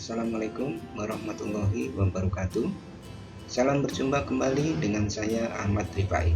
Assalamualaikum warahmatullahi wabarakatuh. Salam berjumpa kembali dengan saya Ahmad Rifai.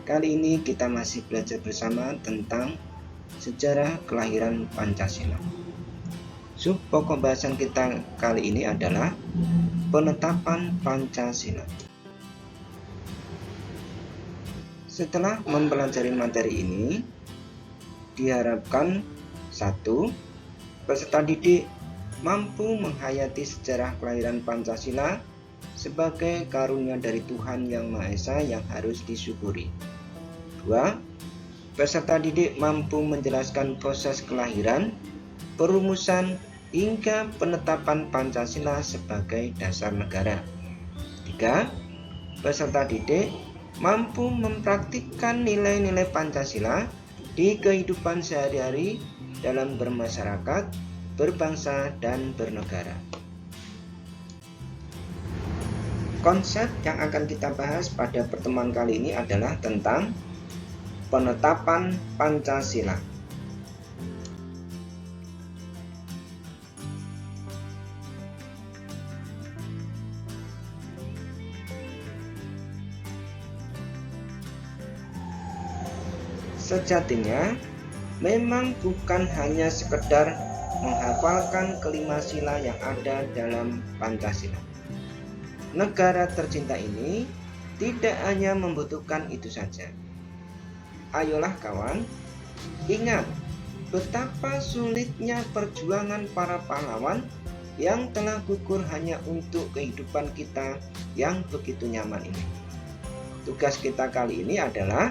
Kali ini kita masih belajar bersama tentang sejarah kelahiran Pancasila. Sub pokok bahasan kita kali ini adalah penetapan Pancasila. Setelah mempelajari materi ini, diharapkan 1. Peserta didik mampu menghayati sejarah kelahiran Pancasila sebagai karunia dari Tuhan Yang Maha Esa yang harus disyukuri. 2. Peserta didik mampu menjelaskan proses kelahiran, perumusan, hingga penetapan Pancasila sebagai dasar negara. 3. Peserta didik mampu mempraktikkan nilai-nilai Pancasila di kehidupan sehari-hari dalam bermasyarakat, berbangsa, dan bernegara. Konsep yang akan kita bahas pada pertemuan kali ini adalah tentang penetapan Pancasila. Sejatinya, memang bukan hanya sekedar menghafalkan kelima sila yang ada dalam Pancasila. Negara tercinta ini tidak hanya membutuhkan itu saja. Ayolah kawan, ingat betapa sulitnya perjuangan para pahlawan yang telah gugur hanya untuk kehidupan kita yang begitu nyaman ini. Tugas kita kali ini adalah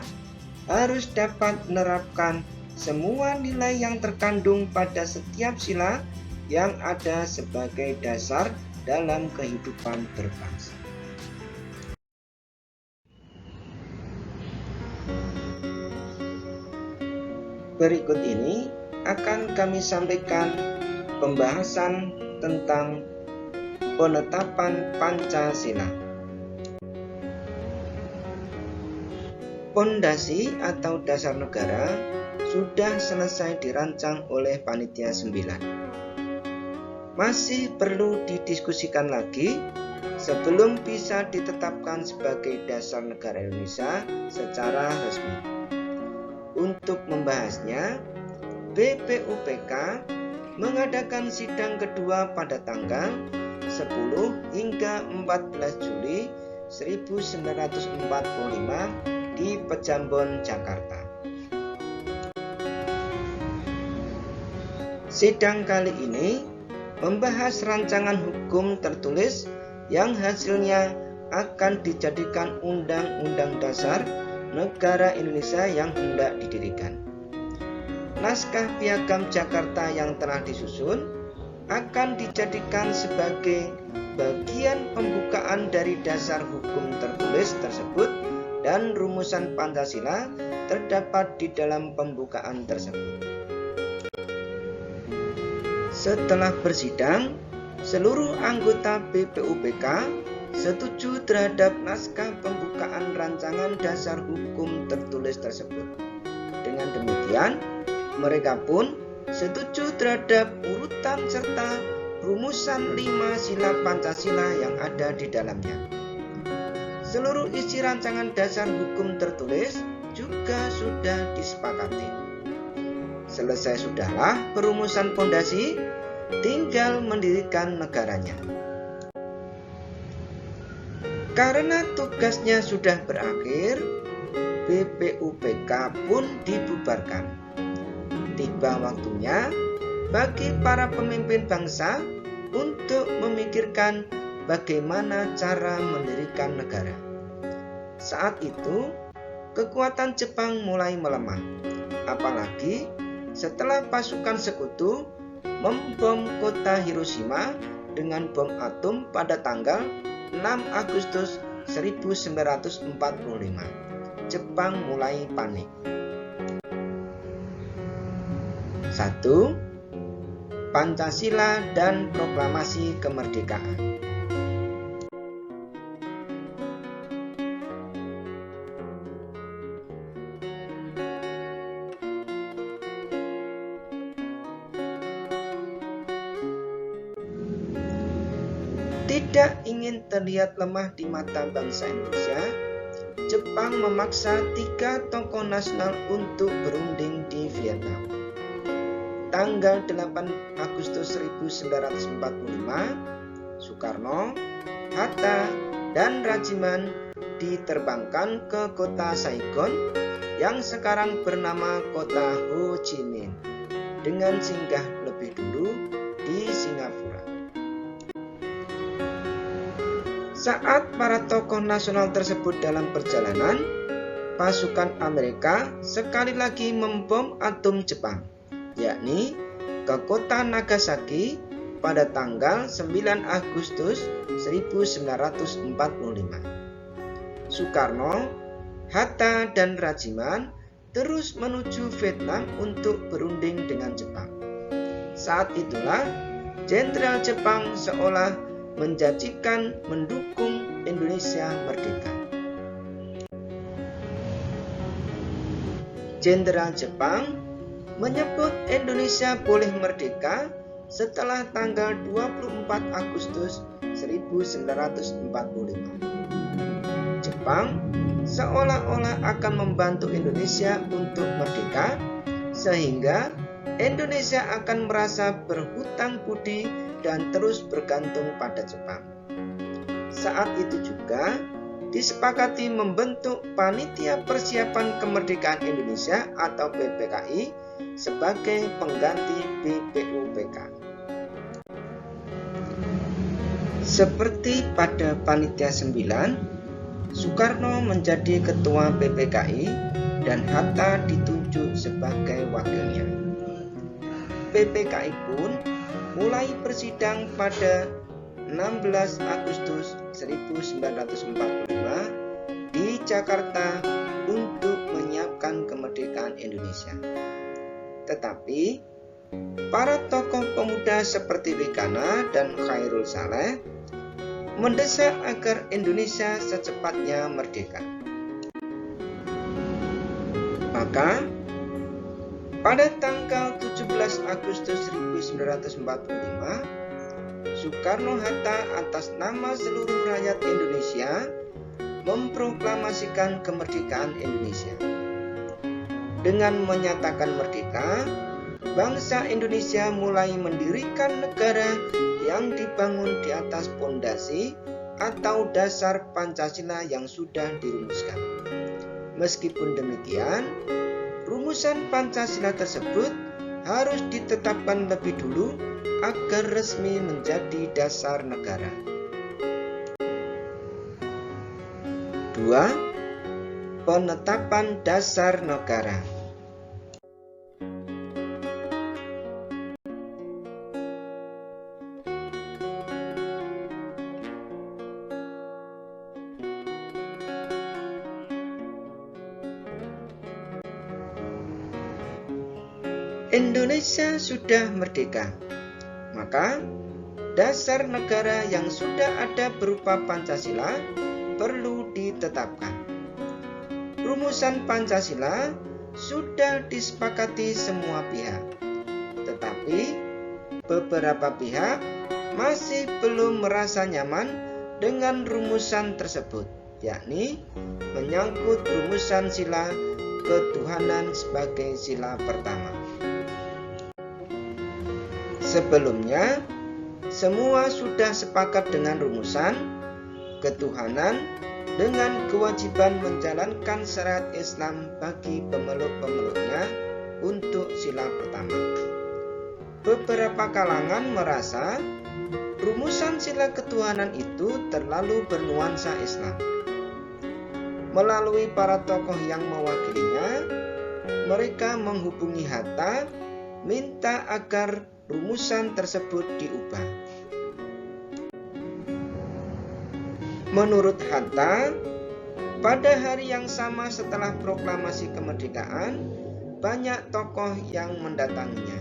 harus dapat menerapkan semua nilai yang terkandung pada setiap sila yang ada sebagai dasar dalam kehidupan berbangsa. Berikut ini akan kami sampaikan pembahasan tentang penetapan Pancasila. Pondasi atau dasar negara sudah selesai dirancang oleh Panitia 9. Masih perlu didiskusikan lagi sebelum bisa ditetapkan sebagai dasar negara Indonesia secara resmi. Untuk membahasnya, BPUPK mengadakan sidang kedua pada tanggal 10 hingga 14 Juli 1945 di Pejambon, Jakarta. Sidang kali ini membahas rancangan hukum tertulis yang hasilnya akan dijadikan Undang-Undang Dasar Negara Indonesia yang hendak didirikan. Naskah Piagam Jakarta yang telah disusun akan dijadikan sebagai bagian pembukaan dari dasar hukum tertulis tersebut dan rumusan Pancasila terdapat di dalam pembukaan tersebut. Setelah bersidang, seluruh anggota BPUPK setuju terhadap naskah pembukaan rancangan dasar hukum tertulis tersebut. Dengan demikian, mereka pun setuju terhadap urutan serta rumusan 5 sila Pancasila yang ada di dalamnya. Seluruh isi rancangan dasar hukum tertulis juga sudah disepakati. Selesai sudahlah perumusan pondasi, tinggal mendirikan negaranya. Karena tugasnya sudah berakhir, BPUPK pun dibubarkan. Tiba waktunya bagi para pemimpin bangsa untuk memikirkan bagaimana cara mendirikan negara. Saat itu, kekuatan Jepang mulai melemah, apalagi setelah pasukan sekutu membom kota Hiroshima dengan bom atom pada tanggal 6 Agustus 1945. Jepang mulai panik. 1. Pancasila dan Proklamasi Kemerdekaan. Tidak ingin terlihat lemah di mata bangsa Indonesia, Jepang memaksa 3 tokoh nasional untuk berunding di Vietnam. Tanggal 8 Agustus 1945, Soekarno, Hatta, dan Rajiman diterbangkan ke kota Saigon yang sekarang bernama kota Ho Chi Minh dengan singgah lebih dulu di Singapura. Saat para tokoh nasional tersebut dalam perjalanan, pasukan Amerika sekali lagi membom atom Jepang, yakni ke kota Nagasaki pada tanggal 9 Agustus 1945. Soekarno, Hatta, dan Rajiman terus menuju Vietnam untuk berunding dengan Jepang. Saat itulah Jenderal Jepang seolah menjanjikan mendukung Indonesia merdeka. Jenderal Jepang menyebut Indonesia boleh merdeka setelah tanggal 24 Agustus 1945. Jepang seolah-olah akan membantu Indonesia untuk merdeka, sehingga Indonesia akan merasa berhutang budi dan terus bergantung pada Jepang. Saat itu juga disepakati membentuk Panitia Persiapan Kemerdekaan Indonesia atau PPKI sebagai pengganti BPUPK. Seperti pada Panitia 9, Soekarno menjadi ketua PPKI dan Hatta ditunjuk sebagai wakilnya. PPKI pun mulai bersidang pada 16 Agustus 1945 di Jakarta untuk menyiapkan kemerdekaan Indonesia. Tetapi para tokoh pemuda seperti Wikana dan Khairul Saleh mendesak agar Indonesia secepatnya merdeka. Maka pada tanggal 17 Agustus 1945, Soekarno-Hatta atas nama seluruh rakyat Indonesia memproklamasikan kemerdekaan Indonesia. Dengan menyatakan merdeka, bangsa Indonesia mulai mendirikan negara yang dibangun di atas pondasi atau dasar Pancasila yang sudah dirumuskan. Meskipun demikian, rumusan Pancasila tersebut harus ditetapkan lebih dulu agar resmi menjadi dasar negara. 2. Penetapan dasar negara. Indonesia sudah merdeka, maka dasar negara yang sudah ada berupa Pancasila perlu ditetapkan. Rumusan Pancasila sudah disepakati semua pihak, tetapi beberapa pihak masih belum merasa nyaman dengan rumusan tersebut, yakni menyangkut rumusan sila ketuhanan sebagai sila pertama. Sebelumnya, semua sudah sepakat dengan rumusan ketuhanan dengan kewajiban menjalankan syariat Islam bagi pemeluk-pemeluknya untuk sila pertama. Beberapa kalangan merasa rumusan sila ketuhanan itu terlalu bernuansa Islam. Melalui para tokoh yang mewakilinya, mereka menghubungi Hatta minta agar rumusan tersebut diubah. Menurut Hatta, pada hari yang sama setelah proklamasi kemerdekaan, banyak tokoh yang mendatanginya.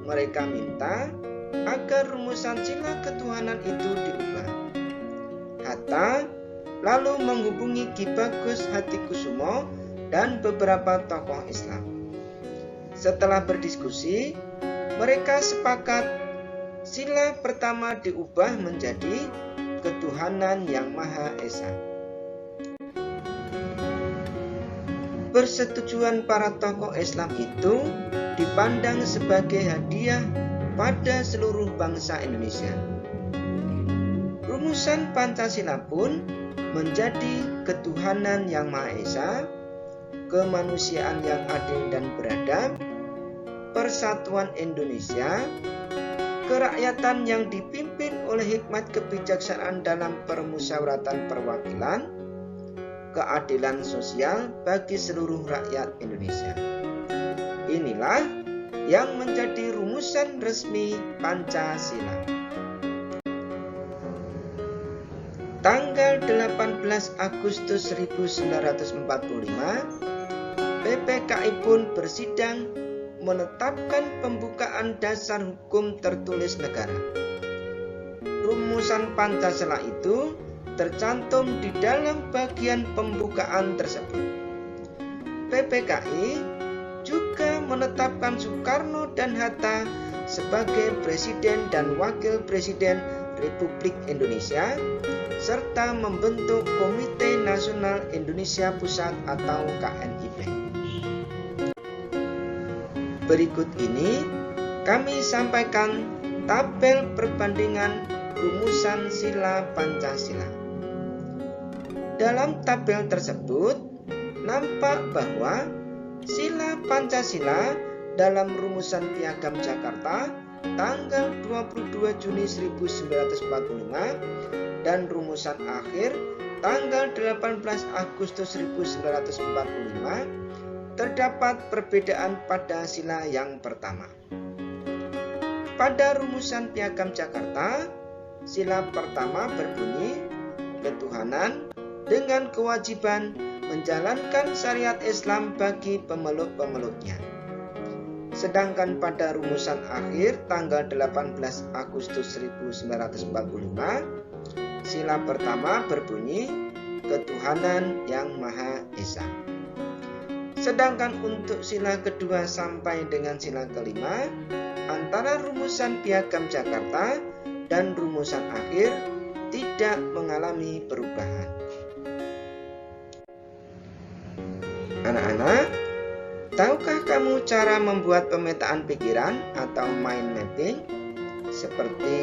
Mereka minta agar rumusan sila ketuhanan itu diubah. Hatta lalu menghubungi Ki Bagus Hatikusumo dan beberapa tokoh Islam. Setelah berdiskusi, mereka sepakat sila pertama diubah menjadi ketuhanan yang Maha Esa. Persetujuan para tokoh Islam itu dipandang sebagai hadiah pada seluruh bangsa Indonesia. Rumusan Pancasila pun menjadi ketuhanan yang Maha Esa, kemanusiaan yang adil dan beradab, persatuan Indonesia, kerakyatan yang dipimpin oleh hikmat kebijaksanaan dalam permusyawaratan perwakilan, keadilan sosial bagi seluruh rakyat Indonesia. Inilah yang menjadi rumusan resmi Pancasila. Tanggal 18 Agustus 1945, PPKI pun bersidang menetapkan pembukaan dasar hukum tertulis negara. Rumusan Pancasila itu tercantum di dalam bagian pembukaan tersebut. PPKI juga menetapkan Soekarno dan Hatta sebagai Presiden dan Wakil Presiden Republik Indonesia, serta membentuk Komite Nasional Indonesia Pusat atau KNIP. Berikut ini kami sampaikan tabel perbandingan rumusan sila Pancasila. Dalam tabel tersebut nampak bahwa sila Pancasila dalam rumusan Piagam Jakarta tanggal 22 Juni 1945 dan rumusan akhir tanggal 18 Agustus 1945 terdapat perbedaan pada sila yang pertama. Pada rumusan Piagam Jakarta, sila pertama berbunyi ketuhanan dengan kewajiban menjalankan syariat Islam bagi pemeluk-pemeluknya. Sedangkan pada rumusan akhir tanggal 18 Agustus 1945, sila pertama berbunyi ketuhanan yang Maha Esa. Sedangkan untuk sila kedua sampai dengan sila kelima, antara rumusan Piagam Jakarta dan rumusan akhir tidak mengalami perubahan. Anak-anak, tahukah kamu cara membuat pemetaan pikiran atau mind mapping? Seperti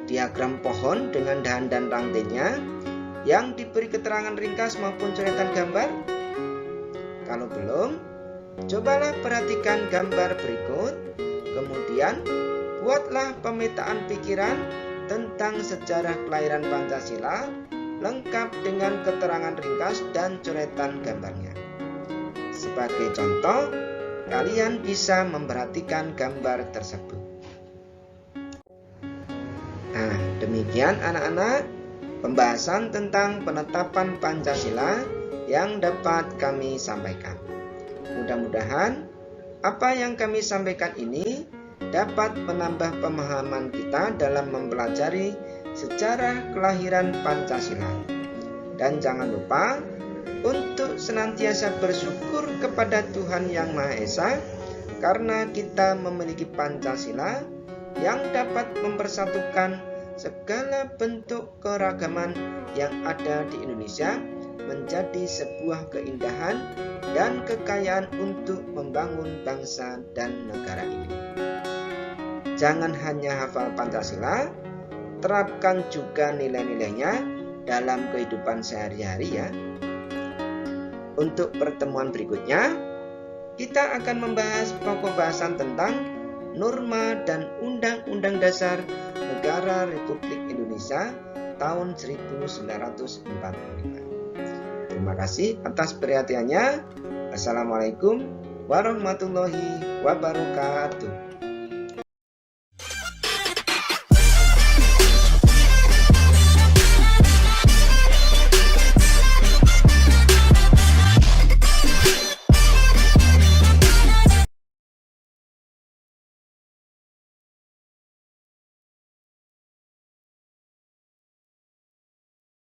diagram pohon dengan dahan dan rantainya yang diberi keterangan ringkas maupun coretan gambar? Kalau belum, cobalah perhatikan gambar berikut, kemudian buatlah pemetaan pikiran tentang sejarah kelahiran Pancasila lengkap dengan keterangan ringkas dan coretan gambarnya. Sebagai contoh, kalian bisa memperhatikan gambar tersebut. Nah, demikian anak-anak pembahasan tentang penetapan Pancasila yang dapat kami sampaikan. Mudah-mudahan apa yang kami sampaikan ini dapat menambah pemahaman kita dalam mempelajari sejarah kelahiran Pancasila. Dan jangan lupa untuk senantiasa bersyukur kepada Tuhan Yang Maha Esa karena kita memiliki Pancasila yang dapat mempersatukan segala bentuk keragaman yang ada di Indonesia menjadi sebuah keindahan dan kekayaan untuk membangun bangsa dan negara ini. Jangan hanya hafal Pancasila, terapkan juga nilai-nilainya dalam kehidupan sehari-hari ya. Untuk pertemuan berikutnya, kita akan membahas pokok bahasan tentang norma dan Undang-Undang Dasar Negara Republik Indonesia tahun 1945. Terima kasih atas perhatiannya. Assalamualaikum warahmatullahi wabarakatuh.